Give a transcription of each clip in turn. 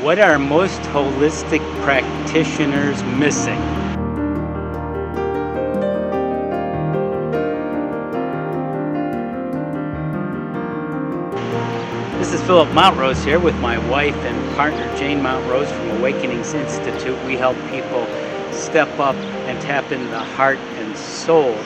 What are most holistic practitioners missing? This is Philip Montrose here with my wife and partner Jane Montrose from Awakenings Institute. We help people step up and tap into the heart and soul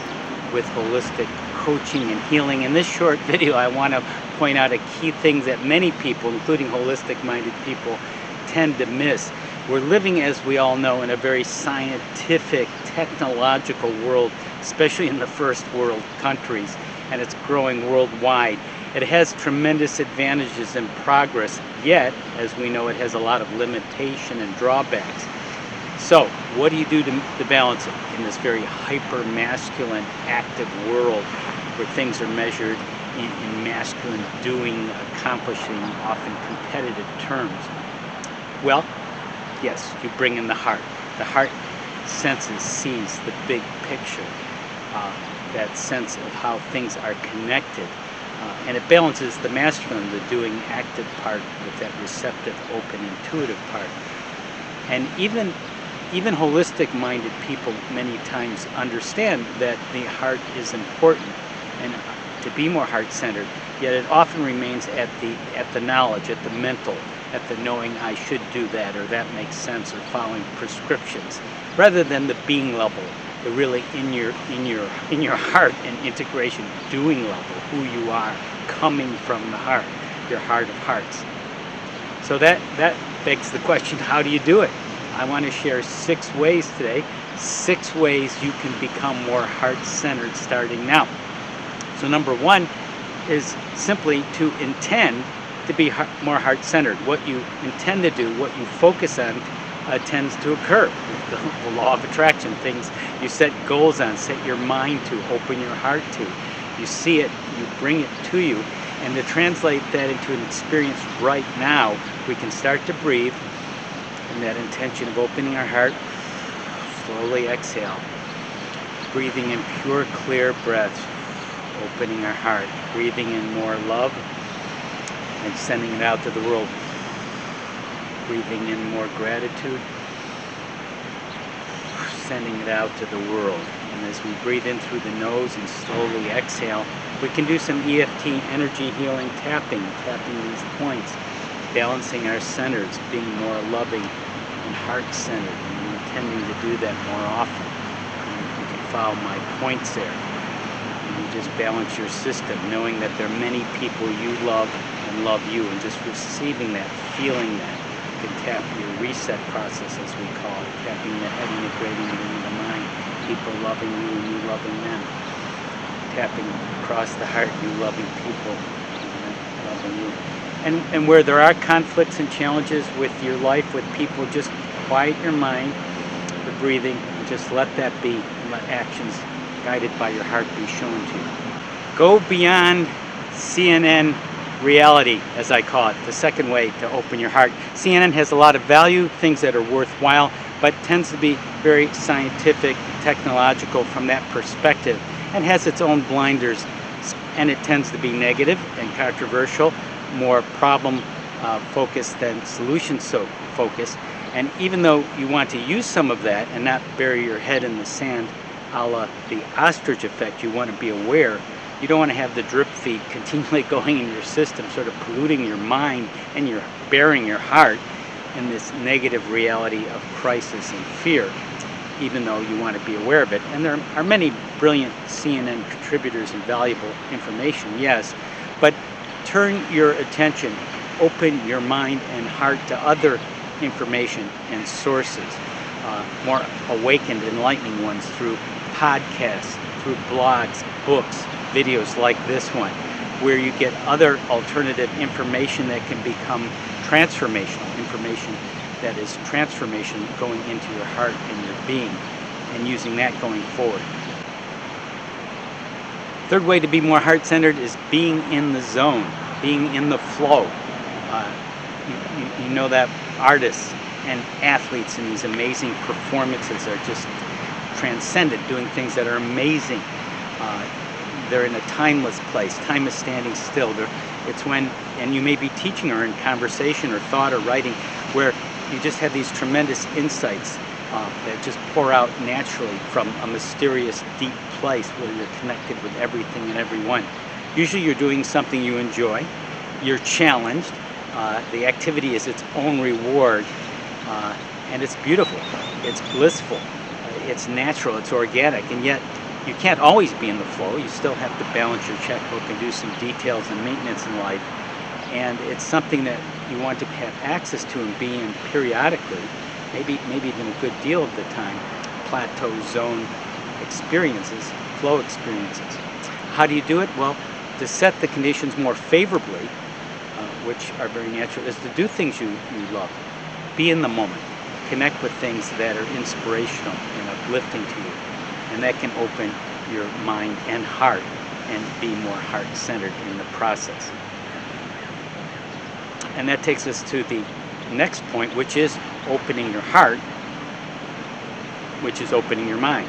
with holistic coaching and healing. In this short video, I want to point out a key thing that many people, including holistic-minded people, tend to miss. We're living, as we all know, in a very scientific, technological world, especially in the first world countries, and it's growing worldwide. It has tremendous advantages and progress, yet, as we know, it has a lot of limitation and drawbacks. So, what do you do to balance it in this very hyper-masculine, active world where things are measured in masculine doing, accomplishing, often competitive terms? Well, yes, you bring in the heart. The heart senses, sees the big picture, that sense of how things are connected. And it balances the masculine, the doing, active part with that receptive, open, intuitive part. And even holistic-minded people many times understand that the heart is important and to be more heart-centered, yet it often remains at the knowledge, at the mental, at the knowing I should do that or that makes sense or following prescriptions, rather than the being level, the really in your heart and integration doing level, who you are, coming from the heart, your heart of hearts. So that begs the question, how do you do it? I want to share 6 ways today, 6 ways you can become more heart-centered starting now. So number 1 is simply to intend to be more heart-centered. What you intend to do, what you focus on, tends to occur. The law of attraction, things you set goals on, set your mind to, open your heart to. You see it, you bring it to you, and to translate that into an experience right now, we can start to breathe in that intention of opening our heart. Slowly exhale, breathing in pure, clear breaths, opening our heart, breathing in more love, and sending it out to the world. Breathing in more gratitude, sending it out to the world. And as we breathe in through the nose and slowly exhale, we can do some EFT, energy healing tapping these points, balancing our centers, being more loving and heart-centered, and intending to do that more often. And you can follow my points there. And you just balance your system, knowing that there are many people you love and love you, and just receiving that, feeling that. You can tap your reset process, as we call it, tapping the head, integrating it into the mind, people loving you and you loving them, tapping across the heart, you loving people and loving you. And where there are conflicts and challenges with your life, with people, just quiet your mind, the breathing, and just let that be, and let actions guided by your heart be shown to you. Go beyond CNN reality, as I call it, the second way to open your heart. CNN has a lot of value, things that are worthwhile, but tends to be very scientific, technological from that perspective, and has its own blinders, and it tends to be negative and controversial, more problem focused than solution focused. And even though you want to use some of that and not bury your head in the sand, a la the ostrich effect, you want to be aware. You don't want to have the drip feed continually going in your system, sort of polluting your mind, and you're burying your heart in this negative reality of crisis and fear, even though you want to be aware of it. And there are many brilliant CNN contributors and valuable information, yes, but turn your attention, open your mind and heart to other information and sources, more awakened, enlightening ones through podcasts, through blogs, books, videos like this one, where you get other alternative information that can become transformational, information that is transformation going into your heart and your being, and using that going forward. Third way to be more heart-centered is being in the zone, being in the flow. You know that artists and athletes in these amazing performances are just transcendent, doing things that are amazing. They're in a timeless place. Time is standing still. They're It's when, and you may be teaching or in conversation or thought or writing, where you just have these tremendous insights that just pour out naturally from a mysterious, deep place where you're connected with everything and everyone. Usually you're doing something you enjoy, you're challenged, the activity is its own reward, and it's beautiful, it's blissful, it's natural, it's organic, and yet you can't always be in the flow. You still have to balance your checkbook and do some details and maintenance in life. And it's something that you want to have access to and be in periodically, maybe even a good deal of the time, plateau zone experiences, flow experiences. How do you do it? Well, to set the conditions more favorably, which are very natural, is to do things you love. Be in the moment. Connect with things that are inspirational and uplifting to you. And that can open your mind and heart and be more heart-centered in the process. And that takes us to the next point, which is opening your heart, which is opening your mind.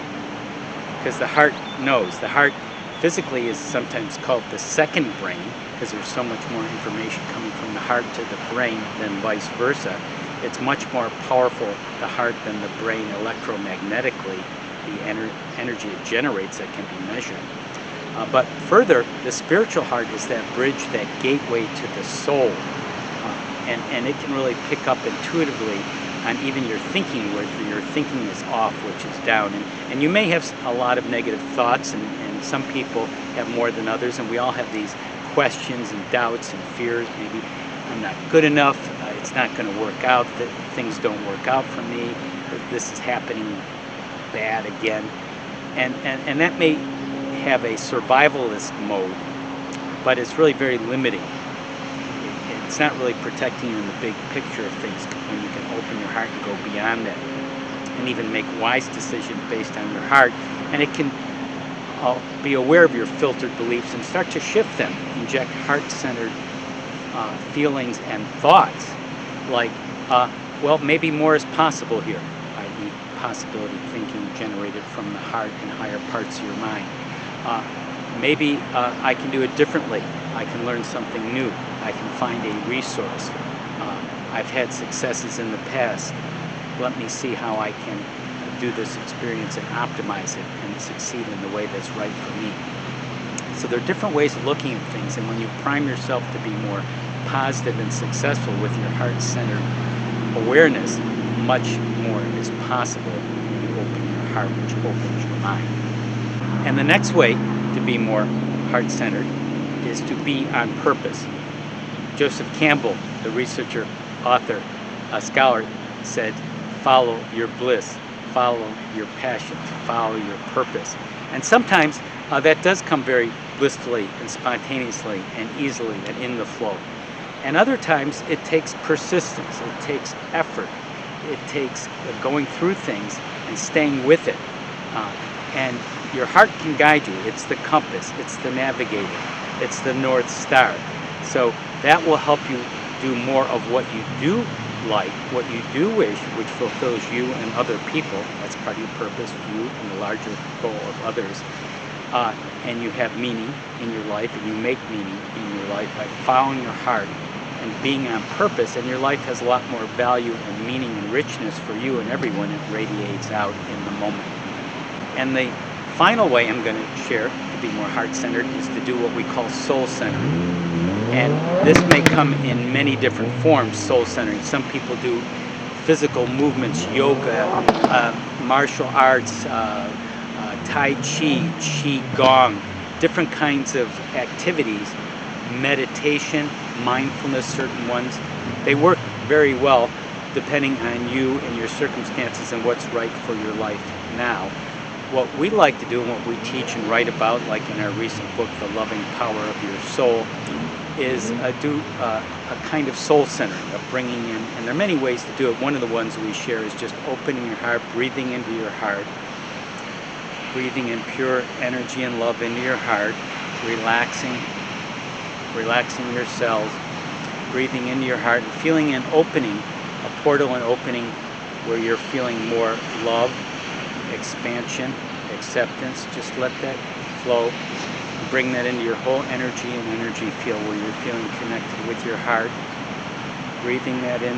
Because the heart knows. The heart physically is sometimes called the second brain, because there's so much more information coming from the heart to the brain than vice versa. It's much more powerful, the heart, than the brain electromagnetically. The energy it generates that can be measured. But further, the spiritual heart is that bridge, that gateway to the soul. And it can really pick up intuitively on even your thinking, where your thinking is off, which is down. And you may have a lot of negative thoughts, and some people have more than others, and we all have these questions and doubts and fears. Maybe I'm not good enough, it's not going to work out, that things don't work out for me, this is happening bad again, and that may have a survivalist mode, but it's really very limiting. It's not really protecting you in the big picture of things, when you can open your heart and go beyond that and even make wise decisions based on your heart. And it can be aware of your filtered beliefs and start to shift them, inject heart-centered feelings and thoughts like, well, maybe more is possible here, i.e. possibility thinking generated from the heart and higher parts of your mind. Maybe I can do it differently. I can learn something new. I can find a resource. I've had successes in the past. Let me see how I can do this experience and optimize it and succeed in the way that's right for me. So there are different ways of looking at things, and when you prime yourself to be more positive and successful with your heart-centered awareness, much more is possible when you open your heart, which opens your mind. And the next way to be more heart-centered is to be on purpose. Joseph Campbell, the researcher, author, scholar, said, follow your bliss, follow your passions, follow your purpose. And sometimes that does come very blissfully and spontaneously and easily and in the flow. And other times it takes persistence, it takes effort, it takes going through things and staying with it. And your heart can guide you. It's the compass, it's the navigator, it's the North Star. So that will help you do more of what you do like, what you do wish, which fulfills you and other people. That's part of your purpose, you and the larger goal of others. And you have meaning in your life, and you make meaning in your life by following your heart and being on purpose, and your life has a lot more value and meaning and richness for you and everyone. It radiates out in the moment. And the final way I'm going to share to be more heart-centered is to do what we call soul-centered. And this may come in many different forms, soul-centering. Some people do physical movements, yoga, martial arts, Tai Chi, Qi Gong, different kinds of activities, meditation, mindfulness, certain ones. They work very well depending on you and your circumstances and what's right for your life now. What we like to do and what we teach and write about, like in our recent book, The Loving Power of Your Soul, is do a kind of soul centering, of bringing in, and there are many ways to do it. One of the ones we share is just opening your heart, breathing into your heart, breathing in pure energy and love into your heart, relaxing your cells, breathing into your heart, and feeling an opening, a portal and opening where you're feeling more love, expansion, acceptance. Just let that flow. bring that into your whole energy and energy field where you're feeling connected with your heart. Breathing that in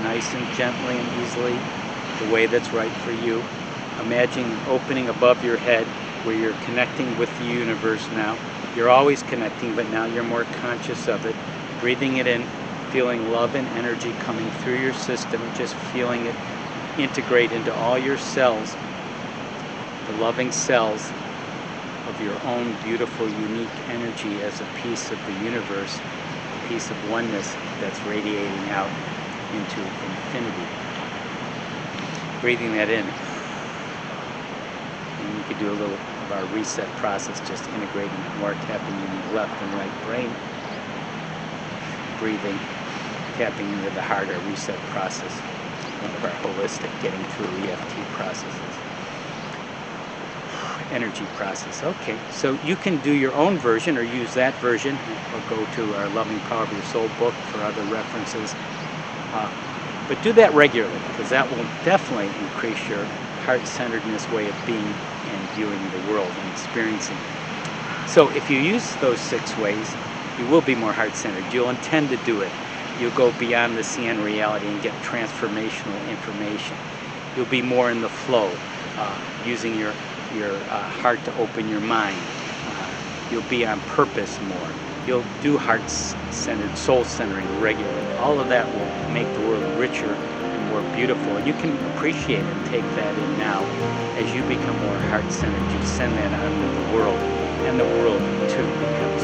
nice and gently and easily, the way that's right for you. Imagine opening above your head where you're connecting with the universe now. You're always connecting, but now you're more conscious of it. Breathing it in, feeling love and energy coming through your system, just feeling it integrate into all your cells, the loving cells of your own beautiful, unique energy as a piece of the universe, a piece of oneness that's radiating out into infinity. Breathing that in. And you could do a little of our reset process, just integrating more, tapping in your left and right brain. Breathing, tapping into the heart, our reset process. One of our holistic getting through EFT processes. Energy process. Okay, so you can do your own version or use that version, or go to our Loving Power of Your Soul book for other references. But do that regularly, because that will definitely increase your heart-centeredness way of being and viewing the world and experiencing. So if you use those 6 ways, you will be more heart-centered. You'll intend to do it. You'll go beyond the CN reality and get transformational information. You'll be more in the flow, using your heart to open your mind. You'll be on purpose more. You'll do heart-centered, soul-centering regularly. All of that will make the world richer and more beautiful. You can appreciate and take that in now. As you become more heart-centered, you send that out into the world, and the world too becomes